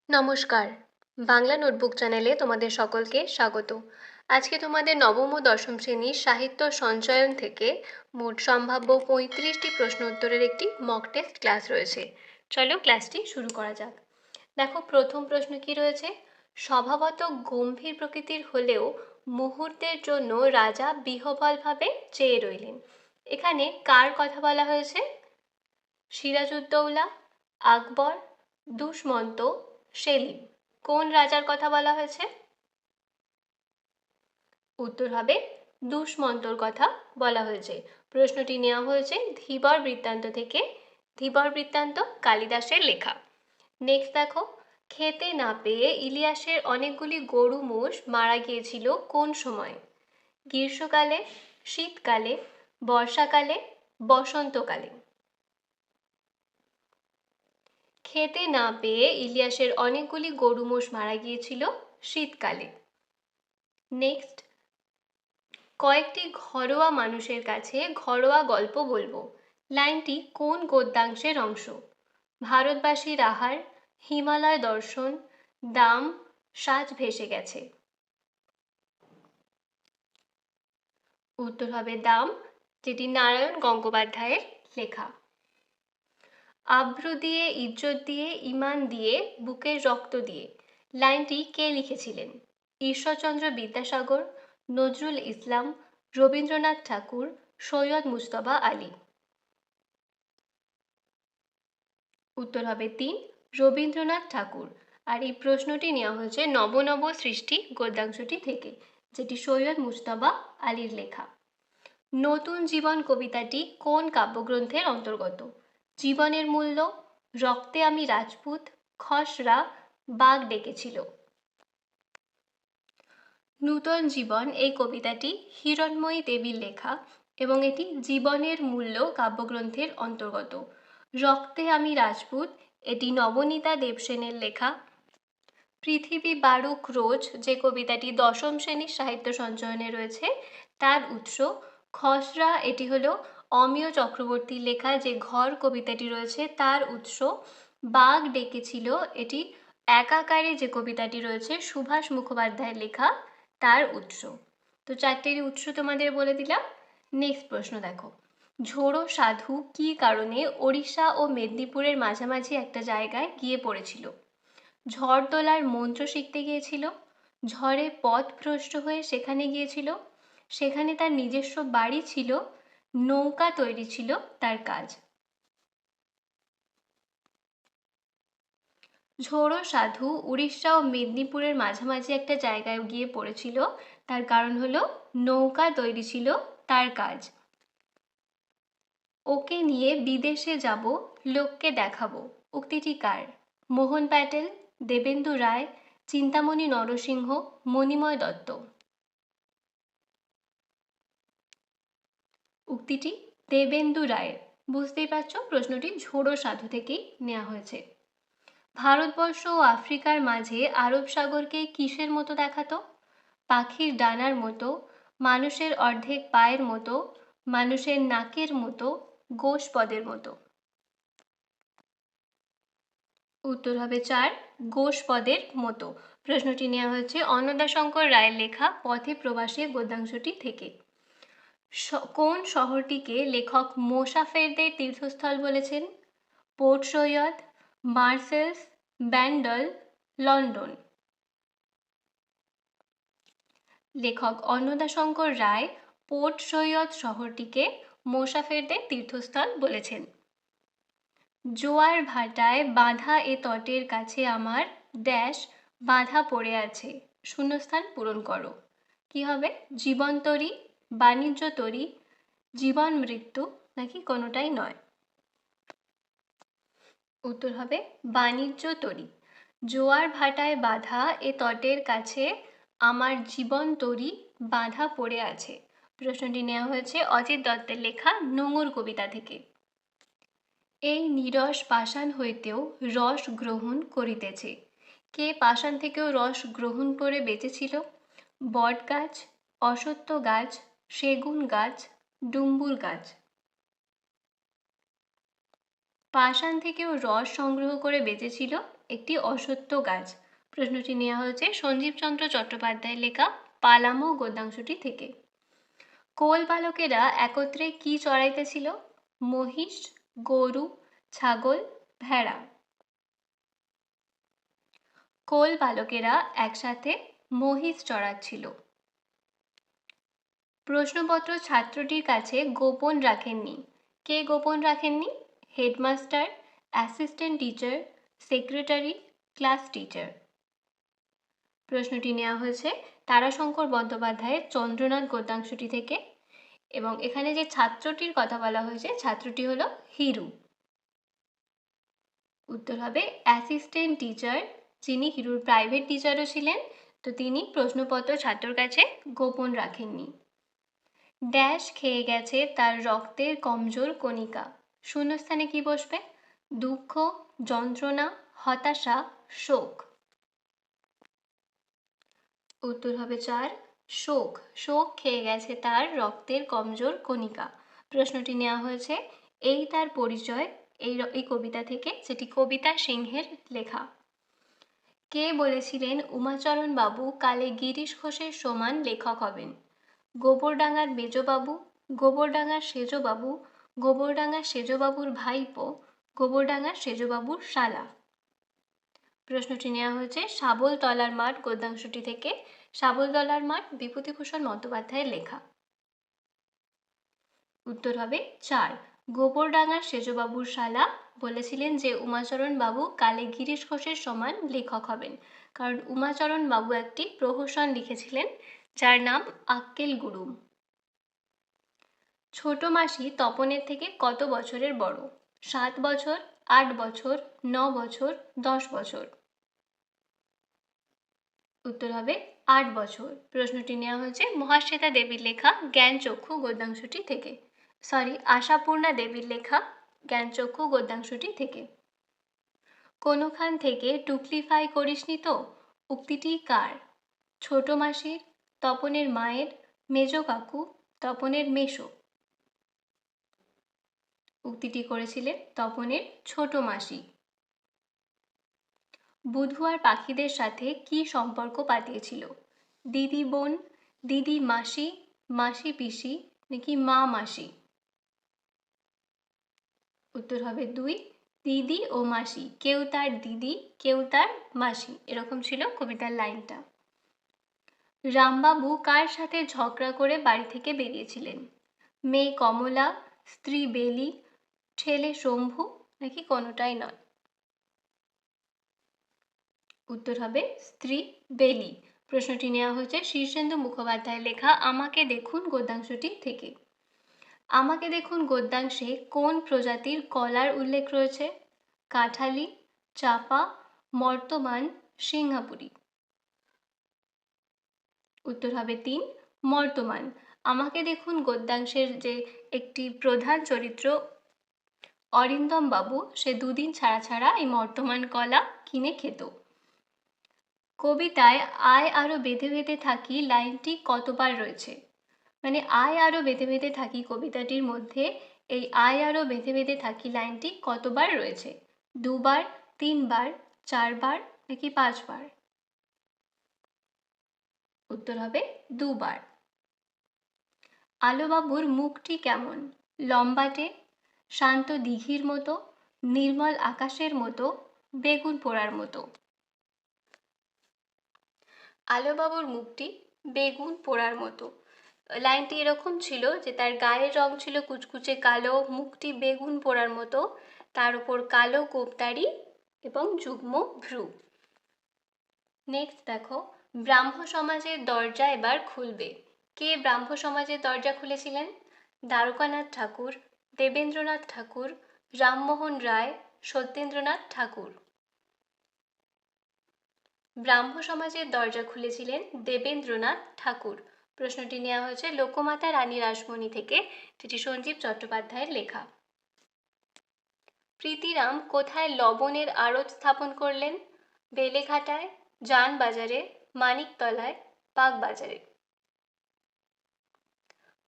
নমস্কার। বাংলা নোটবুক চ্যানেলে তোমাদের সকলকে স্বাগত। আজকে তোমাদের নবম ও দশম শ্রেণীর সাহিত্য সঞ্চয়ন থেকে মোট সম্ভাব্য 35টি প্রশ্ন উত্তরের একটি মক টেস্ট ক্লাস রয়েছে। চলো ক্লাসটি শুরু করা যাক। দেখো, প্রথম প্রশ্ন কি রয়েছে? স্বভাবত গম্ভীর প্রকৃতির হলেও মুহূর্তের জন্য রাজা বিহ্বলভাবে চেয়ে রইলেন। এখানে কার কথা বলা হয়েছে? সিরাজউদ্দৌলা, আকবর, দুষ্মন্ত, সেলিম। কোন রাজার কথা বলা হয়েছে? উত্তর হবে দুষ্মন্তর কথা বলা হয়েছে। প্রশ্নটি নেওয়া হয়েছে ধীবর বৃত্তান্ত থেকে। ধীবর বৃত্তান্ত কালিদাসের লেখা। নেক্সট দেখো, খেতে না পেয়ে ইলিয়াসের অনেকগুলি গরু মোষ মারা গিয়েছিল কোন সময়? গ্রীষ্মকালে, শীতকালে, বর্ষাকালে, বসন্তকালে। খেতে না পেয়ে ইলিয়াসের অনেকগুলি গরু মোষ মারা গিয়েছিল শীতকালে। নেক্সট, কয়েকটি ঘরোয়া মানুষের কাছে ঘরোয়া গল্প বলবো। লাইনটি কোন গদ্যাংশের অংশ? ভারতবাসীর আহার, হিমালয় দর্শন, দাম, সাজ ভেসে গেছে। উত্তর হবে দাম, যেটি নারায়ণ গঙ্গোপাধ্যায়ের লেখা। আব্রু দিয়ে, ইজ্জত দিয়ে, ইমান দিয়ে, বুকের রক্ত দিয়ে। লাইনটি কে লিখেছিলেন? ঈশ্বরচন্দ্র বিদ্যাসাগর, নজরুল ইসলাম, রবীন্দ্রনাথ ঠাকুর, সৈয়দ মুজতবা আলী। উত্তর হবে 3, রবীন্দ্রনাথ ঠাকুর। আর এই প্রশ্নটি নেওয়া হয়েছে নব নব সৃষ্টি গদ্যাংশটি থেকে, যেটি সৈয়দ মুজতবা আলীর লেখা। নতুন জীবন কবিতাটি কোন কাব্যগ্রন্থের অন্তর্গত? জীবনের মূল্য, রক্তে আমি রাজপুত, খসড়া, বাঘ ডেকেছিল। নূতন জীবন এই কবিতাটি হিরণময়ী দেবীর লেখা এবং এটি জীবনের মূল্য কাব্যগ্রন্থের অন্তর্গত। রক্তে আমি রাজপুত এটি নবনীতা দেবসেনের লেখা। পৃথিবী বারুক রোজ যে কবিতাটি দশম শ্রেণীর সাহিত্য সঞ্চয়নে রয়েছে তার উৎস। খসড়া এটি হলো অমিয় চক্রবর্তীর লেখা যে ঘর কবিতাটি রয়েছে তার উৎস। বাঘ ডেকেছিল এটি একাকারে যে কবিতাটি রয়েছে সুভাষ মুখোপাধ্যায়ের লেখা তার উৎস। তো চারটেরই উৎস তোমাদের বলে দিলাম। নেক্সট প্রশ্ন দেখো, ঝোড়ো সাধু কী কারণে ওড়িশা ও মেদিনীপুরের মাঝামাঝি একটা জায়গায় গিয়ে পড়েছিল? ঝড় তোলার মন্ত্র শিখতে গিয়েছিল, ঝড়ে পথভ্রষ্ট হয়ে সেখানে গিয়েছিল, সেখানে তার নিজস্ব বাড়ি ছিল, নৌকা তৈরি ছিল তার কাজ। ঝোড়ো সাধু উড়িষ্যা ও মেদিনীপুরের মাঝামাঝি একটা জায়গায় গিয়ে পড়েছিল, তার কারণ হলো নৌকা তৈরি ছিল তার কাজ। ওকে নিয়ে বিদেশে যাব, লোককে দেখাবো, উক্তিটি কার? মোহন প্যাটেল, দেবেন্দু রায়, চিন্তামণি নরসিংহ, মণিময় দত্ত। উক্তিটি দেবেন্দু রায়ের। বুঝতেই পারছো প্রশ্নটি ঝোড়ো সাধু থেকেই নেওয়া হয়েছে। ভারতবর্ষ ও আফ্রিকার মাঝে আরব সাগরকে কিসের মতো দেখাতো? পাখির ডানার মতো, মানুষের অর্ধেক পায়ের মতো, মানুষের নাকের মতো, গোষ্পদের মতো। উত্তর হবে 4, গোষ্পদের মতো। প্রশ্নটি নেওয়া হয়েছে অন্নদাশঙ্কর রায়ের লেখা পথে প্রবাসী গদ্যাংশটি থেকে। কোন শহরটিকে লেখক মোসাফেরদের তীর্থস্থল বলেছেন? Port Said, Marseilles, Bandel, London. লেখক অন্নদাশঙ্কর রায় পোর্ট সৈয়দ শহরটিকে মোসাফেরদের তীর্থস্থল বলেছেন। জোয়ার ভাটায় বাঁধা এ তটের কাছে আমার ড্যাশ বাঁধা পড়ে আছে, শূন্যস্থান পূরণ করো। কি হবে? জীবন তরী, বাণিজ্য তরী, জীবন মৃত্যু, নাকি কোনোটাই নয়? উত্তর হবে বাণিজ্য তরী। জোয়ার ভাটায় বাঁধা এ তটের কাছে আমার জীবন তরী বাঁধা পড়ে আছে। প্রশ্নটি নেওয়া হয়েছে অজিত দত্তের লেখা নোঙর কবিতা থেকে। এই নিরস পাষাণ হইতেও রস গ্রহণ করিতেছে। কে পাষাণ থেকেও রস গ্রহণ করে বেঁচেছিল? বট গাছ, অশ্বত্থ গাছ, সেগুন গাছ, ডুম্বুর গাছ। পাষাণ থেকেও রস সংগ্রহ করে বেঁচেছিল একটি অসত্য গাছ? প্রশ্নটি নেওয়া হয়েছে সঞ্জীবচন্দ্র চট্টোপাধ্যায়ের লেখা পালামৌ গদ্যাংশটি থেকে। কোল বালকেরা একত্রে কি চড়াইতেছিল? মহিষ, গরু, ছাগল, ভেড়া। কোল বালকেরা একসাথে মহিষ চড়াচ্ছিল। প্রশ্নপত্র ছাত্রটির কাছে গোপন রাখেননি। কে গোপন রাখেননি? Headmaster, assistant teacher, secretary, class teacher. প্রশ্নটি নেওয়া হয়েছে তারাশঙ্কর বন্দ্যোপাধ্যায়ের চন্দ্রনাথ গদ্যাংশটি থেকে, এবং এখানে যে ছাত্রটির কথা বলা হয়েছে ছাত্রটি হলো হিরু। উত্তর হবে অ্যাসিস্ট্যান্ট টিচার, যিনি হিরুর প্রাইভেট টিচারও ছিলেন, তো তিনি প্রশ্নপত্র ছাত্রর কাছে গোপন রাখেননি। ড্যাশ খেয়ে গেছে তার রক্তের কমজোর কণিকা। শূন্যস্থানে কি বসবে? দুঃখ, যন্ত্রণা, হতাশা, শোক। উত্তর হবে 4, শোক। শোক খেয়ে গেছে তার রক্তের কমজোর কণিকা। প্রশ্নটি নেওয়া হয়েছে এই তার পরিচয় এই কবিতা থেকে, যেটি কবিতা সিংহের লেখা। কে বলেছিলেন উমাচরণ বাবু কালে গিরিশ ঘোষের সমান লেখক হবেন? গোবরডাঙ্গার মেজবাবু, গোবরডাঙ্গার সেজবাবু, গোবরডাঙ্গার সেজবাবুর ভাইপো, গোবরডাঙ্গার সেজবাবুর শালা। প্রশ্নটি নেওয়া হয়েছে শাবলতলার মাঠ গদ্যাংশটি থেকে। শাবলতলার মাঠ বিভূতিভূষণ বন্দ্যোপাধ্যায়ের লেখা। উত্তর হবে 4, গোবরডাঙ্গার সেজবাবুর শালা বলেছিলেন যে উমাচরণ বাবু কালে গিরিশ ঘোষের সমান লেখক হবেন, কারণ উমাচরণ বাবু একটি প্রহসন লিখেছিলেন যার নাম আক্কেল গুরুম। ছোট মাসি তপনের থেকে কত বছরের বড়? 7 বছর, 8 বছর, 9 বছর, 10 বছর। উত্তর হবে 8 বছর। প্রশ্নটি নেওয়া হয়েছে মহাশ্বেতা দেবীর লেখা জ্ঞানচক্ষু গদ্যাংশটি থেকে, আশাপূর্ণা দেবীর লেখা জ্ঞানচক্ষু গদ্যাংশটি থেকে। কোনোখান থেকে টুকলিফাই করিসনি তো উক্তিটি কার? ছোট মাসির, তপনের মায়ের, মেজ কাকু, তপনের মেশো। উক্তিটি করেছিলেন তপনের ছোট মাসি। বুধু আর পাখিদের সাথে কি সম্পর্ক পাতিয়েছিল? দিদি বোন, দিদি মাসি, মাসি পিসি, নাকি মা মাসি? উত্তর হবে 2, দিদি ও মাসি। কেউ তার দিদি, কেউ তার মাসি, এরকম ছিল কবিতার লাইনটা। রামবাবু কার সাথে ঝগড়া করে বাড়ি থেকে বেরিয়েছিলেন? মেয়ে কমলা, স্ত্রী বেলি, ছেলে শম্ভু, নাকি কোনোটাই নয়? উত্তর হবে স্ত্রী বেলি। প্রশ্নটি নেওয়া হয়েছে শীর্ষেন্দু মুখোপাধ্যায়ের লেখা আমাকে দেখুন গদ্যাংশটি থেকে। আমাকে দেখুন গদ্যাংশে কোন প্রজাতির কলার উল্লেখ রয়েছে? কাঁঠালি, চাপা, মর্তমান, সিংহাপুরি। উত্তর হবে 3, মর্তমান। আমাকে দেখুন গদ্যাংশের যে একটি প্রধান চরিত্র অরিন্দম বাবু, সে 2 দিন ছাড়া ছাড়া এই মর্তমান কলা কিনে খেত। কবিতায় আয় আরো বেঁধে বেঁধে থাকি লাইনটি কতবার রয়েছে? মানে আয় আরো বেঁধে বেঁধে থাকি কবিতাটির মধ্যে এই আয় আরো বেঁধে বেঁধে থাকি লাইনটি কতবার রয়েছে? 2 বার, 3 বার, 4 বার, নাকি 5 বার? উত্তর হবে 2 বার। আলোবাবুর মুখটি কেমন? লম্বাটে, শান্ত দিঘির মতো, নির্মল আকাশের মতো, বেগুন পোড়ার মতো। আলোবাবুর মুখটি বেগুন পোড়ার মতো। লাইনটি এরকম ছিল যে তার গায়ের রং ছিল কুচকুচে কালো, মুখটি বেগুন পোড়ার মতো, তার উপর কালো গোঁফদাড়ি এবং যুগ্ম ভ্রু। নেক্সট দেখো, ব্রাহ্ম সমাজের দরজা এবার খুলবে। কে ব্রাহ্ম সমাজের দরজা খুলেছিলেন? দ্বারকানাথ ঠাকুর, দেবেন্দ্রনাথ ঠাকুর, রামমোহন রায়, সত্যেন্দ্রনাথ ঠাকুর। ব্রাহ্ম সমাজের দরজা খুলেছিলেন দেবেন্দ্রনাথ ঠাকুর। প্রশ্নটি নেওয়া হয়েছে লোকমাতা রানী রাসমণি থেকে, যেটি সঞ্জীব চট্টোপাধ্যায়ের লেখা। প্রীতিরাম কোথায় লবণের আড়ত স্থাপন করলেন? বেলেঘাটায়, জানবাজারে, মানিকতলায়, বাগবাজারে।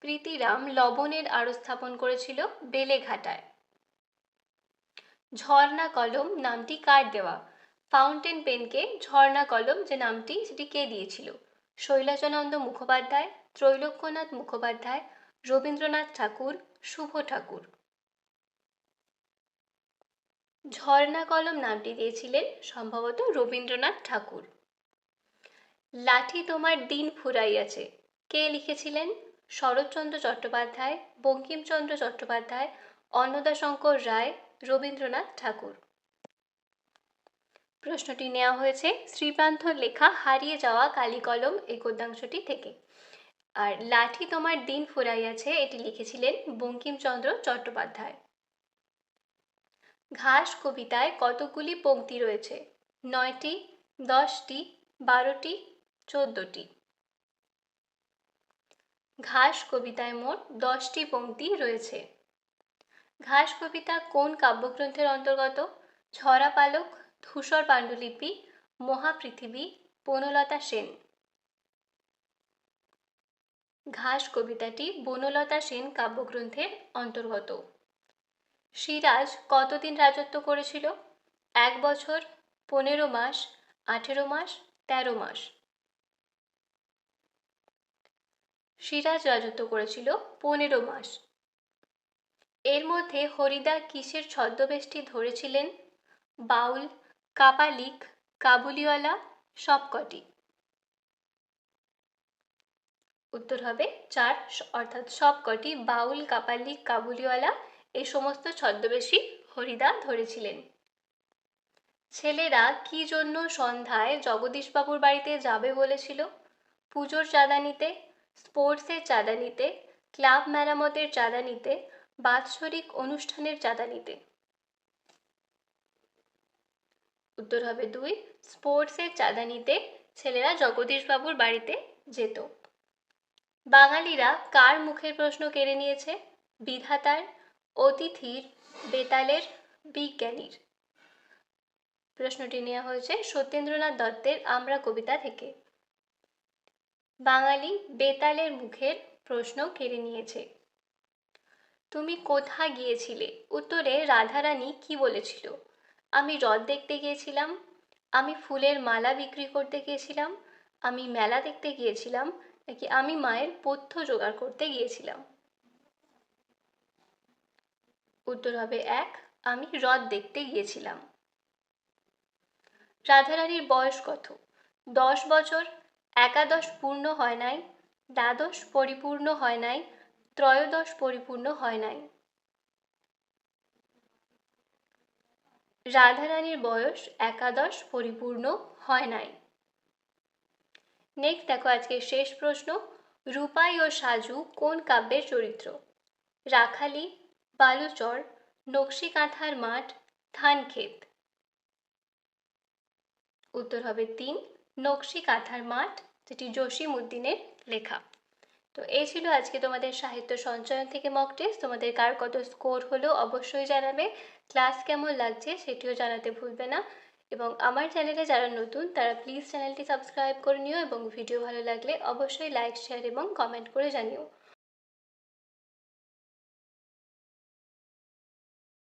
প্রীতিরাম লবণের আড়ত স্থাপন করেছিল বেলেঘাটায়। ঝর্ণা কলম নামটি কার দেওয়া? ফাউন্টেন পেনকে ঝর্ণা কলম যে নামটি সেটি কে দিয়েছিল? শৈলাজানন্দ মুখোপাধ্যায়, ত্রৈলোক্যনাথ মুখোপাধ্যায়, রবীন্দ্রনাথ ঠাকুর, শুভ ঠাকুর। ঝর্ণা কলম নামটি দিয়েছিলেন সম্ভবত রবীন্দ্রনাথ ঠাকুর। লাঠি তোমার দিন ফুরাইয়াছে কে লিখেছিলেন? শরৎচন্দ্র চট্টোপাধ্যায়, বঙ্কিমচন্দ্র চট্টোপাধ্যায়, অন্নদাশঙ্কর রায়, রবীন্দ্রনাথ ঠাকুর। প্রশ্নটি নেওয়া হয়েছে শ্রীপান্থর লেখা হারিয়ে যাওয়া কালিকলম এই গদ্যাংশটি থেকে। আর লাঠি তোমার দিন ফুরাইয়াছে এটি লিখেছিলেন বঙ্কিমচন্দ্র চট্টোপাধ্যায়। ঘাস কবিতায় কতগুলি পংক্তি রয়েছে? 9টি, 10টি, 12টি, 14টি। ঘাস কবিতায় মোট 10টি পংক্তি রয়েছে। ঘাস কবিতা কোন কাব্যগ্রন্থের অন্তর্গত? ঝরা পালক, ধূসর পাণ্ডুলিপি, মহাপৃথিবী, বনলতা সেন। ঘাস কবিতাটি বনলতা সেন কাব্যগ্রন্থের অন্তর্গত। সিরাজ কতদিন রাজত্ব করেছিল? 1 বছর, 15 মাস, 18 মাস, 13 মাস। সিরাজ রাজত্ব করেছিল 15 মাস। এর মধ্যে হরিদা কিসের ছদ্মবেশটি ধরেছিলেন? বাউল, কাপালিক, কাবুলিওয়ালা, সবকটি। উত্তর হবে 4 অর্থাৎ সবকটি বাউল, কাপালিক, কাবুলিওয়ালা এই সমস্ত ছদ্মবেশী হরিদা ধরেছিলেন। ছেলেরা কি জন্য সন্ধ্যায় জগদীশবাবুর বাড়িতে যাবে বলেছিল? পুজোর চাঁদা নিতে, স্পোর্টসের চাঁদা নিতে, ক্লাব মেরামতের চাঁদা নিতে, বাৎসরিক অনুষ্ঠানের চাঁদা নিতে। উত্তর হবে 2 স্পোর্টসের চাঁদা নিতে ছেলেরা জগদীশবাবুর বাড়িতে যেত। বাঙালিরা কার মুখের প্রশ্ন কেড়ে নিয়েছে? বিধাতার, অতিথির, বেতালের, বিজ্ঞানীর। প্রশ্নটি নেওয়া হয়েছে সত্যেন্দ্রনাথ দত্তের আমরা কবিতা থেকে। বাঙালি বেতালের মুখের প্রশ্ন কেড়ে নিয়েছে। তুমি কোথা গিয়েছিলে? উত্তরে রাধারানী কি বলেছিল? আমি হ্রদ দেখতে গিয়েছিলাম, আমি ফুলের মালা বিক্রি করতে গিয়েছিলাম, আমি মেলা দেখতে গিয়েছিলাম, নাকি আমি মায়ের পথ্য জোগাড় করতে গিয়েছিলাম। উত্তর হবে 1 আমি হ্রদ দেখতে গিয়েছিলাম। রাধারানীর বয়স কত? 10 বছর, একাদশ পূর্ণ হয় নাই, দ্বাদশ পরিপূর্ণ হয় নাই, ত্রয়োদশ পরিপূর্ণ হয় নাই। রাধারানীর বয়স একাদশ পরিপূর্ণ হয় নাই। নেক্সট দেখো আজকের শেষ প্রশ্ন, রূপাই ও সাজু কোন কাব্যের চরিত্র? রাখালি, বালুচর, নকশি কাঁথার মাঠ, ধানক্ষেত। উত্তর হবে 3 নকশি কাঁথার মাঠ, যেটি জসিমউদ্দিনের লেখা। তো এই ছিল আজকে তোমাদের সাহিত্য সঞ্চয়ন থেকে মক টেস্ট। তোমাদের কার কত স্কোর হলো অবশ্যই জানাবে। ক্লাস কেমন লাগছে সেটিও জানাতে ভুলবে না। এবং আমার চ্যানেলে যারা নতুন তারা প্লিজ চ্যানেলটি সাবস্ক্রাইব করে নিও এবং ভিডিও ভালো লাগলে অবশ্যই লাইক, শেয়ার এবং কমেন্ট করে জানিও।